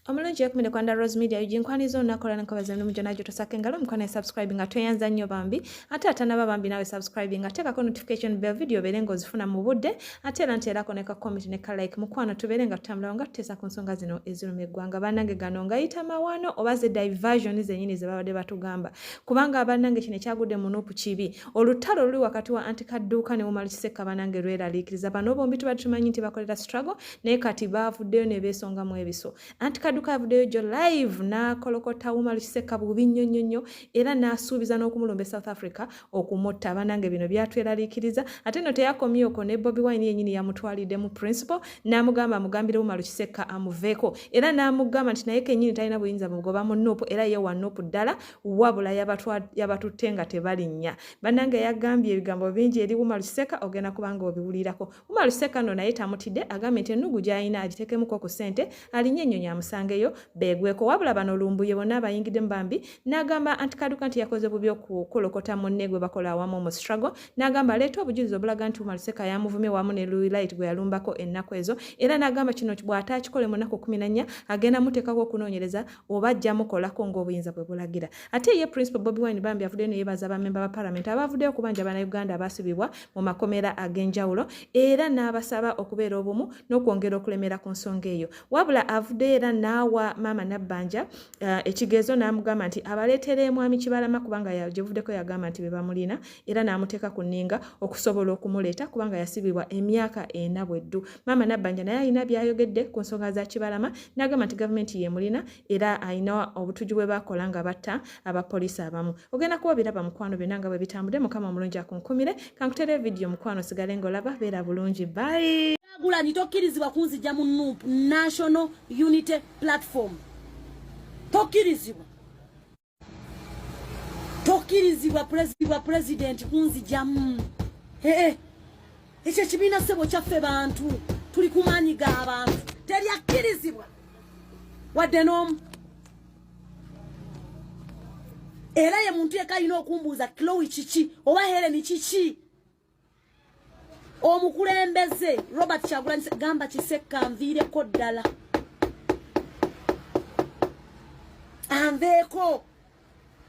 Omulungi yakumide kwanda Rose Media ujinkwanizo nakola nkabaza mu jona joto sakengalo mukwana subscribing atoyanza nnyo bambi ate atanaba bambi nawe subscribing ateka ko notification bell video belengo zifuna mu budde ate era nterako ne ka comment ne ka like mukwana tubelenga tutambula nga tutesa ku nsonga zino ezirume gwanga banange gano ngayita mawano obaze diversion zenyini ze babade batugamba kubanga abanange kine kyagudde mu nopu kibi olutalo luli wakati wa Kaduka ne Umar Kiseka banange lwera likiriza bano bombi tubatumanyi nti bakolera struggle ne kati bavuddeyo ne besonga mu ebiso Kaduka video jo live na kolokota Umar Kiseka bubi nnyo era nasuubiza n'okumulombe South Africa okumotta banange bino byatweralikiriza ate no teyakomye oko ne Bobiwine yenyini yamutwalide mu principal namugamba mugambire Umar Kiseka amuveko era namugamba nti naye kenyini talina buyinza bugoba mu nopo era ye wa nopo ddala wabula yabatutenga tebalinnya banange yagambye ebigambo bingi eri Umar Kiseka ogenda kubanga obiwulirako Umar Kiseka no naye tamutidde agambe nti ennugu gy'alina agitekemu ku ssente alinye ennyonyi amusangeyo begweko wabula bano Lumbuye bonna bayingidde mbambi n'agamba Kaduka nti yakoze bubi okukolokota munne gwe bakola awamu mu struggle n'agamba leeta obujulizi obulaga nti Umar Kiseka yamuvumye wamu ne Louis Light gwe yalumbako ennaku ezo era n'agamba kino bw'ataakikole mu nnaku 14 agenda muteekako okunoonyereza oba ajja mukolako ng'obuyinza bwe bulagira ate ye Principal Bobiwine bambi avuddeyo ne yeebaza abamemba ba Parliament abavuddeyo okubanja Bannayuganda abasibibwa mu makomera ag'enjawulo era n'abasaba okubeera obumu n'okwongera okulemera ku nsonga eyo wabula avuddeyo era n'awa Mama Nabbanja ekigezo n'amugamba nti abaleetere mwami Kibalama kubanga yajevuddeko yagamba nti bebamulina era n'amuteeka ku nninga okusobola okumuleeta kubanga yasibibwa emyaka 4 bweddu Mama Nabbanja naye alina byayogedde ku nsonga za Kibalama n'agamba nti gavumenti yemulina era alina obutuju bwe bakola nga batta abapoliisi abamu ogenda kuba biraba mukwano byonna nga bwe bitambudde mukama omulungi akunkumire kankutere video mukwano sigale ng'olaba beera bulungi bye gula nitokkirizibwa kunzija mu NUP National Unity Platform tokkirizibwa president kunzijamu ekyo kibiina ssebo kyaffe bantu tuli kumanyiga abantu teryakkirizibwa wadde n'omu era ye muntu yekka alina okumbuuza Chloe kiki oba Helen kiki omukulembeze Robert Kyagulanyi gamba Kiseka nviireko ddala anveeko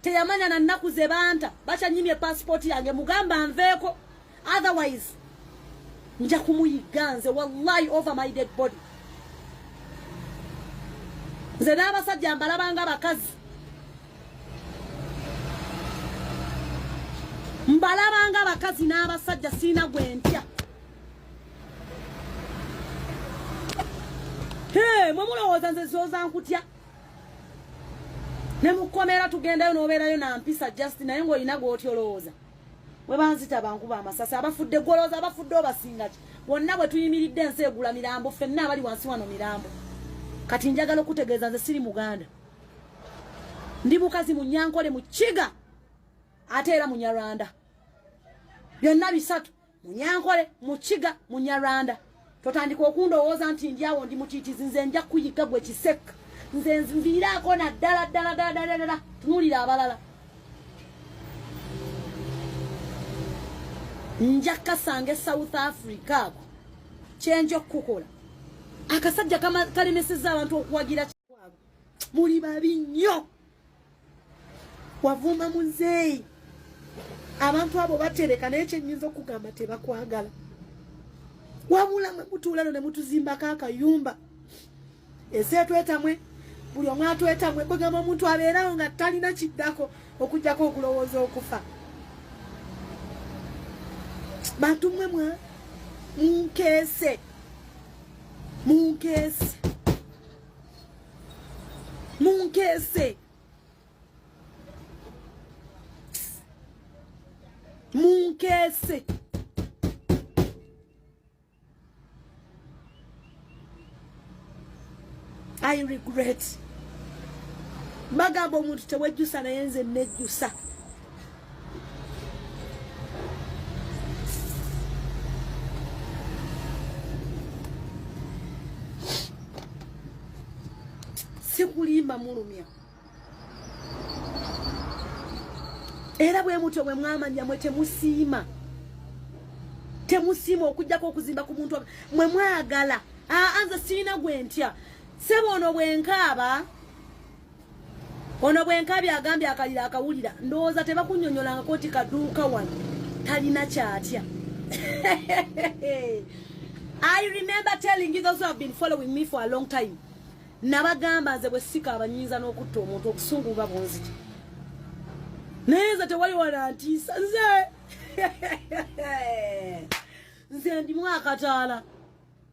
teyamanya na nnaku ze banta bakyanyimye passport yange mugamba nveeko otherwise nja kumuyiganze wallahi over my dead body nze n'abasajja mbalabanga abakazi mbalabanga abakazi n'abasajja siina gwe ntya mwemulowooza nze zooza nkutya ne mukomera tugendayo n'obeerayo nampisa just naye ng'olina gw'otyolowooza bwe banzita bankuba amasasi abafudde gwolowooza abafudde obasinga ki bonna bwe tuyimiridde ensi egula mirambo ffenna abali wansi wano mirambo kati njagala okutegeeza nze siri Muganda ndi mukazi mu Nyankole mu Kiga ate era mu Nyarwanda byonna bisatu mu Nyankole mu Kiga mu Nyarwanda totandika okundowooza nti ndyawo ndi mutiitizi nze nja kuyiga gwe Kiseka nze nviiraako naddala tunuulira abalala nja kasanga South Africa ako kyenja okukola akasajja kalemesezza abantu okuwagira kikwabo muli babi nnyo wavuma muzeeyi abantu abo batereka naye kyenyinza okugamba tebakwagala wabula mwe mutuulano ne mutuzimbako akayumba eseetwetamwe buli omu atwetamwe kwegamba omuntu abeerawo nga talina kiddako okugjako okulowooza okufa bantu mmwe munkeese I regret bagamba omuntu tewejjusa naye nze nejjusa sikulimba mulumya era bwe mutyo bwe mwamanya mwe temusiima okujjako okuzimba ku muntu mwe mwagala anze sirina gwe ntya Sebo ono bwenkaba ono bwenkabi agambye akalira akawulira ndowooza tebakunnyonnyolanga koti Kaduka wano talina kyatya. I remember telling you, those who have been following me for a long time, nabagamba nze bwe sika abanyinza n'okutta omuntu okusungu buba bunziti naye nze tewali wanantiisa nze ndimu akataala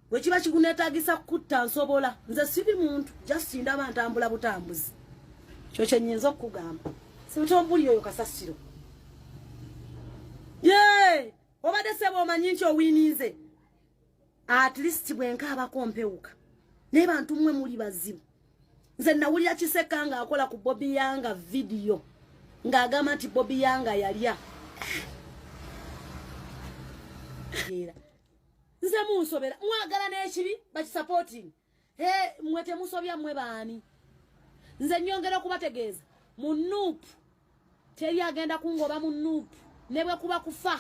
bwe kiba kikuneetaagisa kukutta nsobola nze siri muntu just ndaba ntambula butambuzi kyo kye nnyinza okukugamba sibitombuli oyo kasasiro ye obadde seba omanyi nti owiinize at least bwenkaabako mpewuka naye bantu mmwe muli bazibu. Nze nawulira Kiseka nga akola ku Bobiwine video ng'agamba nti Bobiwine yalya. Nze munsobera mwagala n'ekibi bakisupporting. Mwe temusobya mmwe baani. Nze nnyongera okubategeeza mu nuupu teri agenda kungoba mu nuupu ne bwe kuba kufa.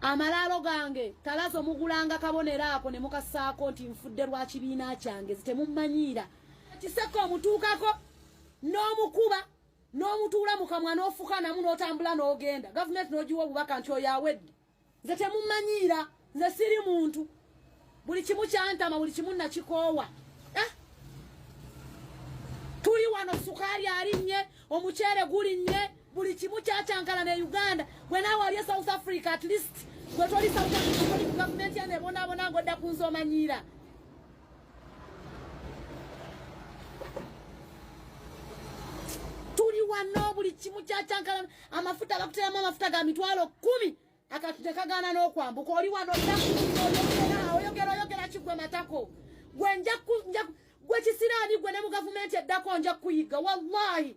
Amalalo gange talazo mugulanga kabonero ako ne mukasaako nti nfudde lwa kibiina kyange temumanyiira. Kiseka omutuukako n'omukuba n'omutuula mu kamwa n'ofuka namu n'otambula n'ogenda gavumenti n'ogiwa obubaka nti oyo awedde. Nze temumanyiira nze siri muntu buli kimu kyantama buli kimu nakikoowa. Tuli wano sukaali alinnye omuceere gulinnye buli kimu kyakyankala ne Uganda bwe naawe ali South Africa at least gwe toli South Africa toli ku gavumenti yane bonaabona ng'odda kunzomanyiira. Tuli wano buli kimu kyakyankala amafuta bakuteramu amafuta ga mitwalo 10 akatekagaana n'okwambuka oli wano oyogera kigwe matako gwe gwe kisiraani gwe ne mu gavumenti eddako nja kuyiga wallahi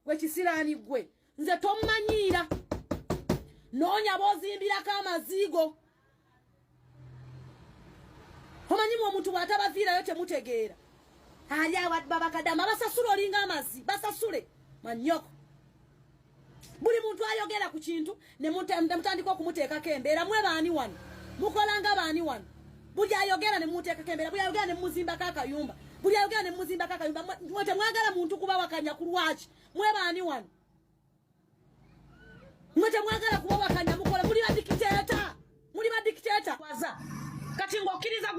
gwe kisiraani gwe nze tomanyiira noonya boozimbirako amaziigo omanyi mu omuntu bw'atabaviirayo temutegeera ali ababakadama basasule olinga amazzi basasule manyoko buli muntu ayogera ku kintu ne mutandika okumuteekako embeera mwe baani wano mukolanga baani wano buli ayogera ne muteekako embeera buli ayogera ne muzimbako akayumba buli ayogera ne muzimbako akayumba mwe temwagala muntu kubawakanya ku lwaki mwe baani wano mwe temwagala kubawakanya mukola muli badikiteeta waza kati ng'okkiriza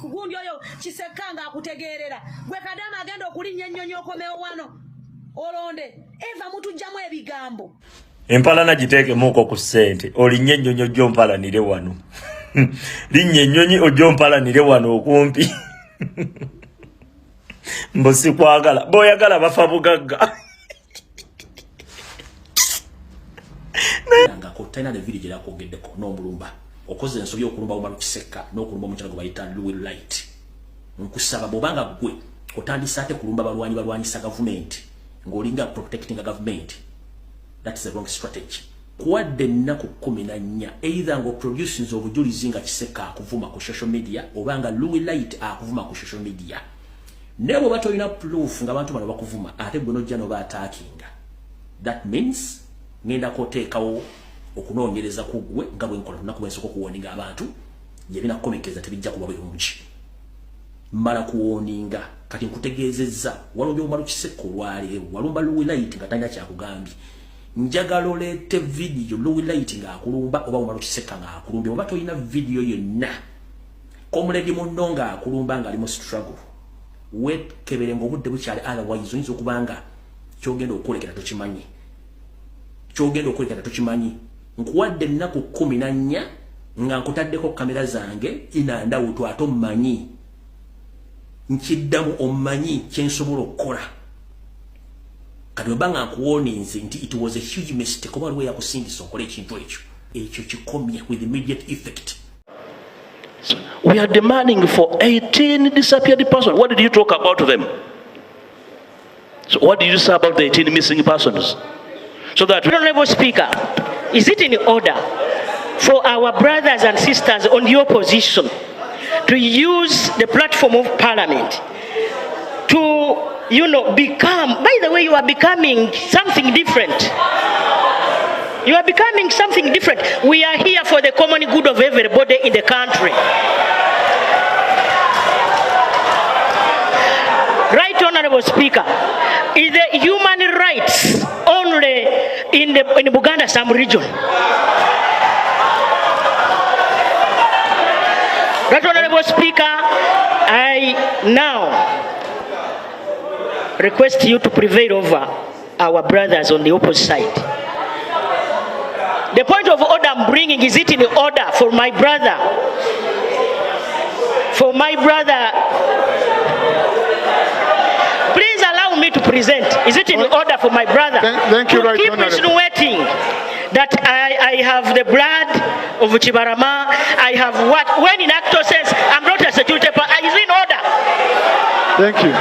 gundi oyo Kiseka nga akutegeerera gwe kadama agenda okulinnya ennyonyi okomewo wano olonde eva mutujjamu ebigambo empalana giteekemuuko ku ssente olinnye ennyonyi ojja ompalanire wano linnya ennyonyi ojja ompalanire wano okumpi mbo sikwagala b'oyagala bafa bugagga ngako tena ne video gye yakogeddeko n'omulumba okoze ensobi okulumba Umar Kiseka n'okulumba omukyala gwe bayita Lumbuye nkusaba bw'obanga gwe otandisa ate kulumba balwanyisa gavumenti ng'olinga protecting a government, that is the wrong strategy. Kuwadde ennaku 14 either ng'oproducing obujulizi nga Kiseka akuvuma ku social media obanga Lumbuye akuvuma ku social media nebo batolina proof nga abantu bano bakuvuma ate gwe nojja no bataakinga, that means ngenda koteekawo okunoonyereza ku gwe nga bwe nkola lunaku bwensoko kuwoninga abantu gye binakomekeza tebijja kuba bulungi mala kuwoninga kati nkutegeezezza walombye Umar Kiseka olwaleero walumba Lumbuye nga tanya kyakugambye njagala oleete video Lumbuye nga akulumba oba Umar Kiseka nga akulumba oba tolina video yonna komuledi munno nga akulumba nga ali mu struggle wekebere ng'obudde bukyali otherwise oyinza okubanga kyogenda okwolekera tokimanyi nkuwadde ennaku 14 nga nkutaddeko kamera zange inandawutu ate omumanyi nkiddamu omumanyi kyensobola okukola kati webanga nkuwoninze nti it was a huge mistake oba waliwo yakusingisa okola ekintu ekyo kikomye with immediate effect. So we are demanding for 18 disappeared persons. What did you talk about them? So what did you say about the 18 missing persons? So that Honorable Speaker, is it in order for our brothers and sisters on your position to use the platform of Parliament to, become, by the way, you are becoming something different. You are becoming something different. We are here for the common good of everybody in the country. Honorable Speaker, is the human rights only in Buganda some region? Right, Honorable Speaker, I now request you to prevail over our brothers on the opposite side. The point of order I'm bringing, is it in order for my brother? For my brother, please allow me to present. Is it in order for my brother? Thank you, right, keep insinuating that I have the blood of Chibarama, I have what? When in actual sense, I'm not a security person. Is it in order? Thank you.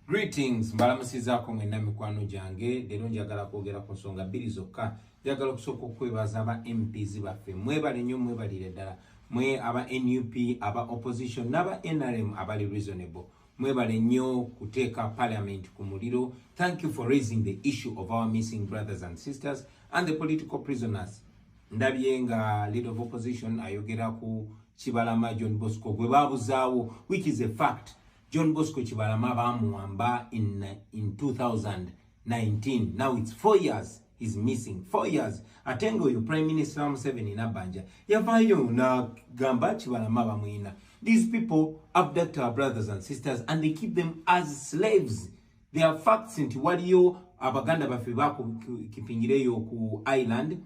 Greetings, mbalamusizaako mwenna mikwano gyange. Leero njagala kwogera ku nsonga bbiri zokka. Njagala okusooka okwebaza aba MPs baffe. Mwebale nnyo, mwebalire ddala. Mwe aba NUP, aba opposition, n'aba NRM abali reasonable. Mwebale nnyo kuteeka parliament ku muliro. Thank you for raising the issue of our missing brothers and sisters and the political prisoners. Ndabye nga leader of opposition ayogera ku Kibalama John Bosco gwe babuzaawo, which is a fact. John Bosco Kibalama bamuwamba in 2019. Now it's 4 years he's missing. 4 years. Atengo you Prime Minister Museveni Nabanja. Yavayo na gamba Kibalama bamwina. These people abduct our brothers and sisters and they keep them as slaves. They are facts nti waliyo abaganda bafe bako kipingireyo ku island.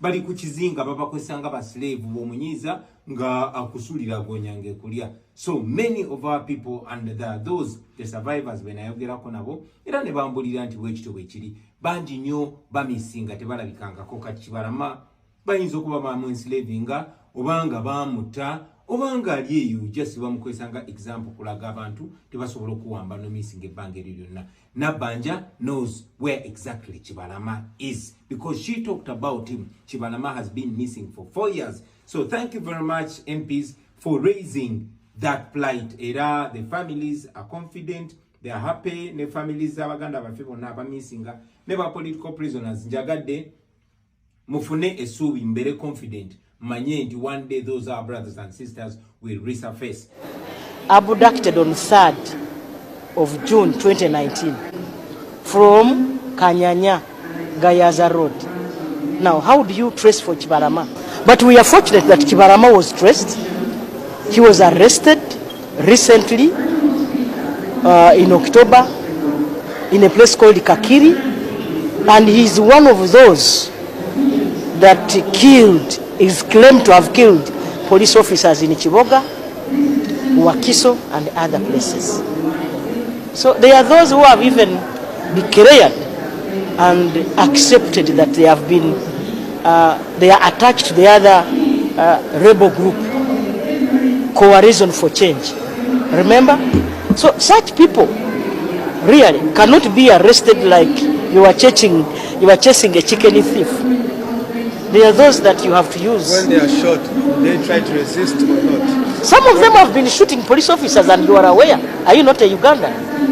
Bali kuchizinga baba kwesanga ba slave bomunyiza nga akusulira gonyange kulia. So many of our people and the survivors when ayogerako nabo era ne bambulira nti wekito wekiri banji nnyo bamisinga tebalabikanga ko Kibalama bayinza okuba bamu enslavinga obanga bamuta obanga ali eyo just bamukwesanga example kulaga abantu tebasobola okuwamba no missing ebbanga lyonna. Nabanja knows where exactly Kibalama is because she talked about him. Kibalama has been missing for 4 years. So thank you very much MPs for raising that plight. Era the families are confident, they are happy. Ne families abaganda bafe bonna abamisinga ne ba political prisoners njagadde mufune essuubi mbere confident manye nti one day those are brothers and sisters will resurface. Abducted on 3rd of June 2019 from Kanyanya, Gayaza Road. Now, how do you trace for Kibalama? But we are fortunate that Kibalama was traced. He was arrested recently in October in a place called Kakiri, and he's one of those that is claimed to have killed police officers in Chiboga, Wakiso, and other places. So there are those who have even declared and accepted that they have been, they are attached to the other rebel group, Coalition for Change. Remember? So such people really cannot be arrested like you are chasing a chicken thief. There are those that you have to use. When they are shot, they try to resist or not? Some of them have been shooting police officers and you are aware. Are you not a Ugandan?